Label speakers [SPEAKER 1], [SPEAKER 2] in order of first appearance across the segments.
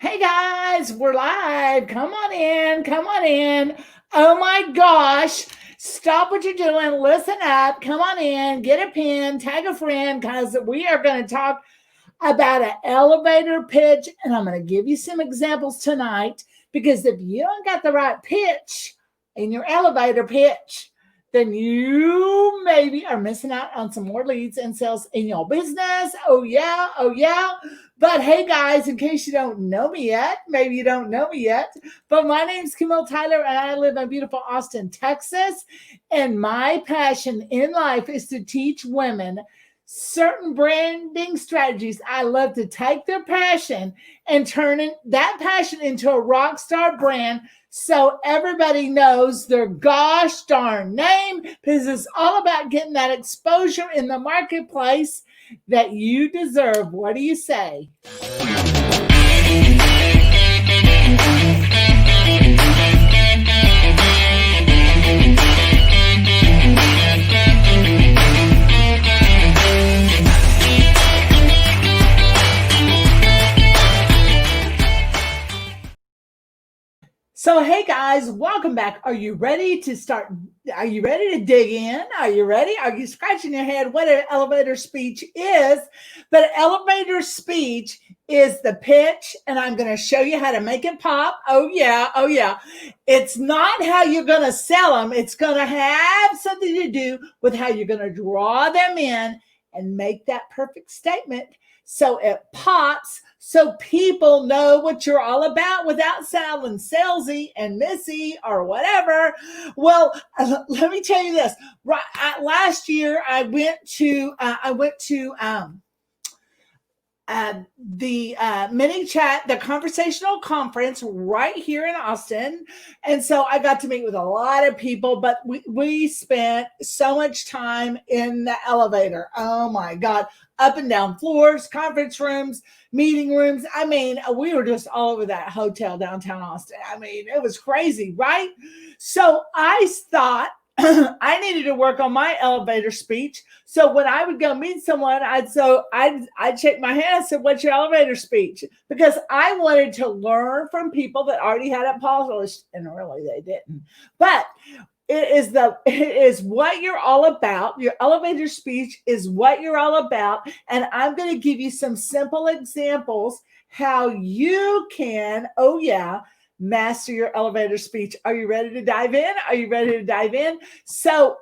[SPEAKER 1] Hey guys, we're live. Come on in. Come on in. Oh my gosh. Stop what you're doing. Listen up. Come on in. Get a pen. Tag a friend because we are going to talk about an elevator pitch. And I'm going to give you some examples tonight because if you don't got the right pitch in your elevator pitch, then you maybe are missing out on some more leads and sales in your business. Oh, yeah. Oh, yeah. But hey, guys, in case you don't know me yet, maybe you don't know me yet, but my name's Camille Tyler and I live in beautiful Austin, Texas. And my passion in life is to teach women certain branding strategies. I love to take their passion and that passion into a rock star brand so everybody knows their gosh darn name because it's all about getting that exposure in the marketplace that you deserve. What do you say? So, hey guys, welcome back. Are you ready to start? Are you ready to dig in? Are you ready? Are you scratching your head what an elevator speech is? But elevator speech is the pitch, and I'm going to show you how to make it pop. Oh, yeah. Oh, yeah. It's not how you're going to sell them, it's going to have something to do with how you're going to draw them in and make that perfect statement so it pops, so people know what you're all about without sounding salesy and missy or whatever. Well, let me tell you this. Last year, I went to the mini chat, the conversational conference right here in Austin. And so I got to meet with a lot of people, but we spent so much time in the elevator. Oh my God. Up and down floors, conference rooms, meeting rooms. I mean, we were just all over that hotel downtown Austin. I mean, it was crazy, right? So I thought, I needed to work on my elevator speech. So when I would go meet someone, I'd shake my hand and said, "What's your elevator speech?" Because I wanted to learn from people that already had it polished, and really they didn't. But it is what you're all about. Your elevator speech is what you're all about, and I'm going to give you some simple examples how you can. Oh yeah, master your elevator speech. Are you ready to dive in? Are you ready to dive in? So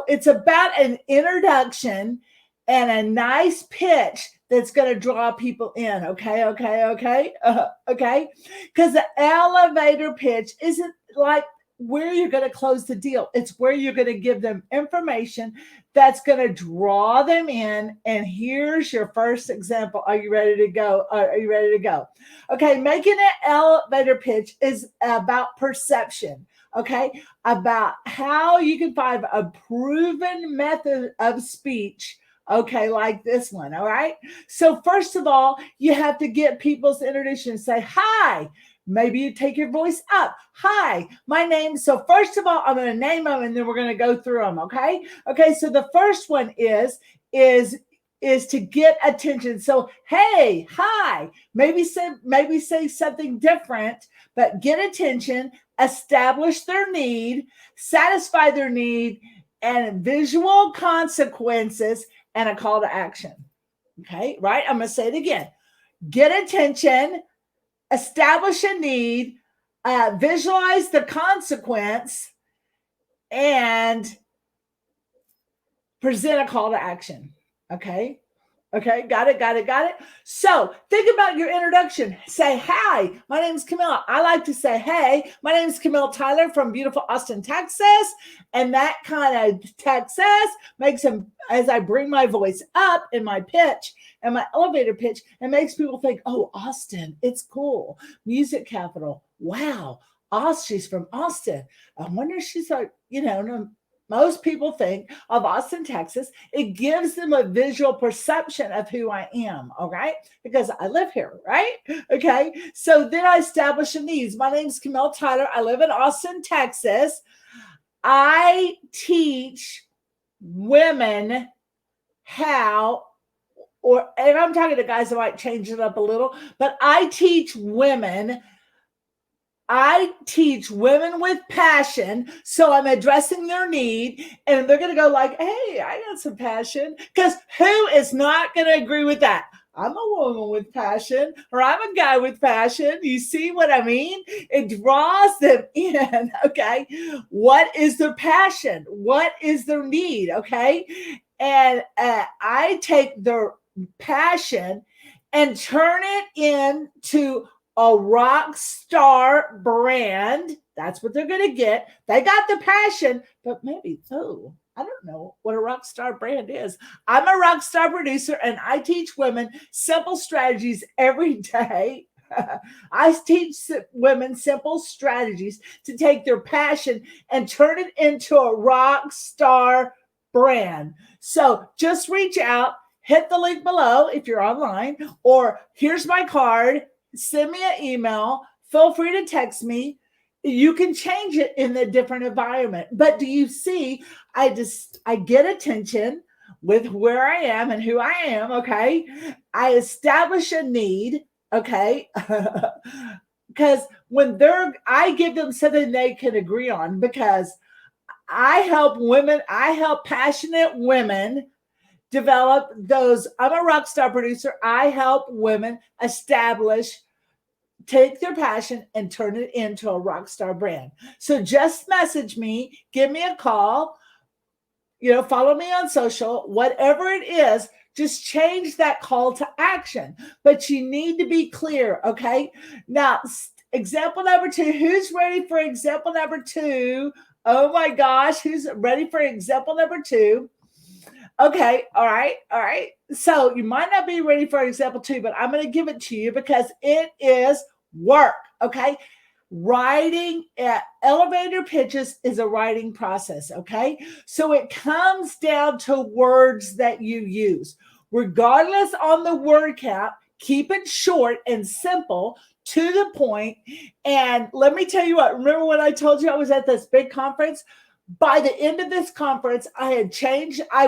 [SPEAKER 1] it's about an introduction and a nice pitch that's going to draw people in. Okay. Because the elevator pitch isn't like where you're going to close the deal. It's where you're going to give them information that's going to draw them in. And here's your first example. Are you ready to go? Are you ready to go? Okay. Making an elevator pitch is about perception. Okay. About how you can find a proven method of speech. Okay, like this one. All right. So first of all, you have to get people's introduction. Say, "Hi." Maybe you take your voice up. "Hi, my name." So first of all, I'm going to name them and then we're going to go through them. Okay. Okay. So the first one is to get attention. So, "Hey, hi." Maybe say something different, but get attention, establish their need, satisfy their need, and visual consequences and a call to action. Okay. Right. I'm going to say it again. Get attention, establish a need, visualize the consequence, and present a call to action. Okay. Okay, got it. So think about your introduction. Say, "Hi, my name is Camille." I like to say, "Hey, my name is Camille Tyler from beautiful Austin, Texas." And that kind of Texas makes them, as I bring my voice up in my pitch and my elevator pitch, it makes people think, "Oh, Austin, it's cool. Music capital. Wow. She's from Austin. I wonder if she's like, most people think of Austin, Texas. It gives them a visual perception of who I am, all right? Because I live here, right? Okay. So then I establish a needs. My name is Camille Tyler. I live in Austin, Texas. I teach women how or, and I'm talking to guys that might change it up a little, but I teach women with passion. So I'm addressing their need, and they're going to go like, hey, I got some passion. Because who is not going to agree with that? I'm a woman with passion, or I'm a guy with passion. You see what I mean? It draws them in. Okay. What is their passion? What is their need? Okay. And I take their passion and turn it into a rock star brand. That's what they're going to get. They got the passion, but maybe, oh, I don't know what a rock star brand is. I'm a rock star producer, and I teach women simple strategies every day. I teach women simple strategies to take their passion and turn it into a rock star brand. So just reach out, hit the link below if you're online, or here's my card. Send me an email. Feel free to text me. You can change it in a different environment. But do you see, I get attention with where I am and who I am, okay? I establish a need, okay? Because I give them something they can agree on, because I help passionate women develop those. I'm a rock star producer. I help women take their passion and turn it into a rock star brand. So just message me, give me a call, follow me on social, whatever it is, just change that call to action. But you need to be clear, okay? Now, example number 2, who's ready for example number 2? Oh my gosh, who's ready for example number 2? Okay, all right. So you might not be ready for example 2, but I'm going to give it to you because it is work, okay? Writing elevator pitches is a writing process, okay? So it comes down to words that you use. Regardless on the word count, keep it short and simple, to the point. And let me tell you what, remember when I told you I was at this big conference? By the end of this conference, I had changed. I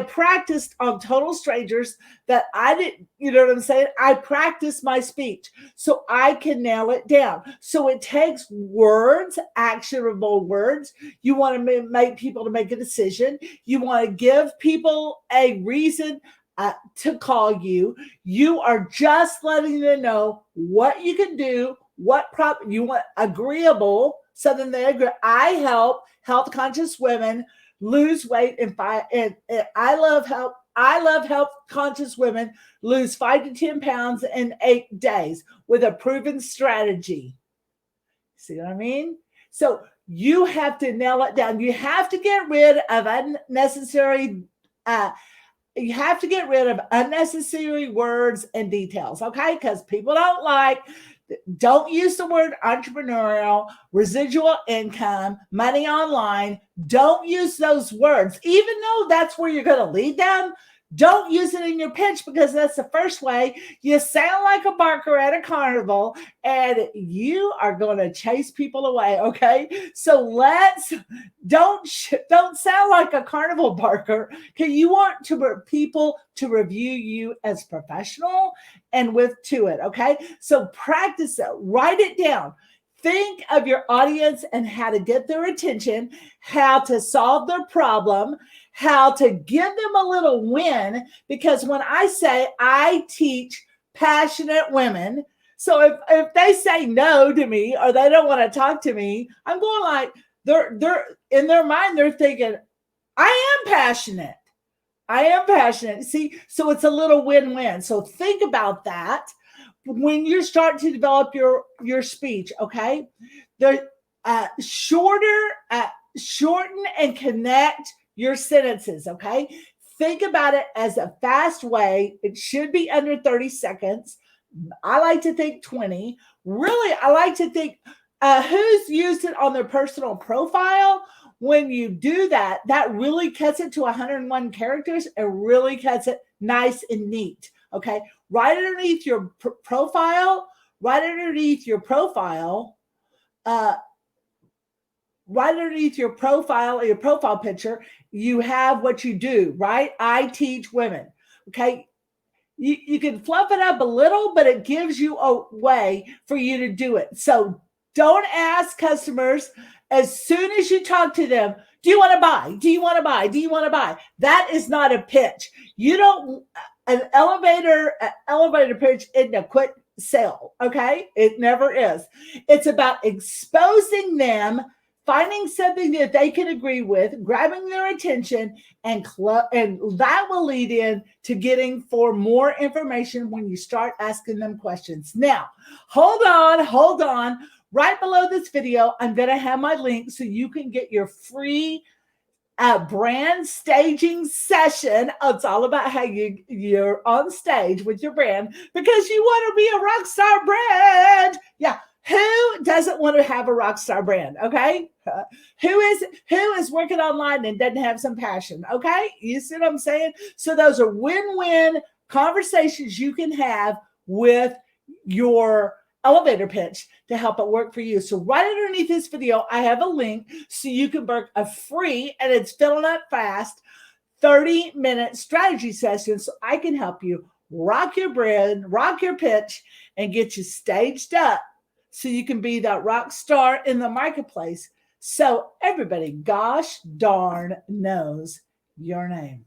[SPEAKER 1] practiced on total strangers that I didn't, you know what I'm saying? I practiced my speech so I can nail it down. So it takes words, actionable words. You want to make people to make a decision. You want to give people a reason to call you. You are just letting them know what you can do, you want agreeable. Something they agree. I help health conscious women lose weight and I love health conscious women lose 5 to 10 pounds in 8 days with a proven strategy. See what I mean? So you have to nail it down. You have to get rid of unnecessary words and details, okay? Because people don't use the word entrepreneurial, residual income, money online. Don't use those words, even though that's where you're going to lead them. Don't use it in your pitch, because that's the first way you sound like a barker at a carnival, and you are going to chase people away. Okay, so don't sound like a carnival barker. Okay, you want people to review you as professional and to it. Okay, so practice it. Write it down. Think of your audience and how to get their attention, how to solve their problem, how to give them a little win. Because when I say I teach passionate women, so if they say no to me or they don't want to talk to me, I'm going like, they're in their mind, they're thinking, I am passionate. See, so it's a little win-win. So think about that when you start to develop your speech, okay? The shorten and connect your sentences, okay? Think about it as a fast way. It should be under 30 seconds. I like to think 20. Really, I like to think who's used it on their personal profile. When you do that, that really cuts it to 101 characters and really cuts it nice and neat, okay? Right underneath your profile, right underneath your profile or your profile picture, you have what you do, right? I teach women. Okay. You can fluff it up a little, but it gives you a way for you to do it. So don't ask customers as soon as you talk to them, do you want to buy? Do you want to buy? Do you want to buy? That is not a pitch. You don't, an elevator pitch isn't a quick sale. Okay. It never is. It's about exposing them, finding something that they can agree with, grabbing their attention, and that will lead in to getting for more information when you start asking them questions. Now, hold on. Right below this video, I'm going to have my link so you can get your free brand staging session. It's all about how you're on stage with your brand because you want to be a rock star brand. Yeah. Who doesn't want to have a rock star brand? Okay. Who is working online and doesn't have some passion? Okay. You see what I'm saying? So those are win-win conversations you can have with your elevator pitch to help it work for you. So right underneath this video, I have a link so you can book a free, and it's filling up fast, 30-minute strategy session so I can help you rock your brand, rock your pitch, and get you staged up so you can be that rock star in the marketplace so everybody gosh darn knows your name.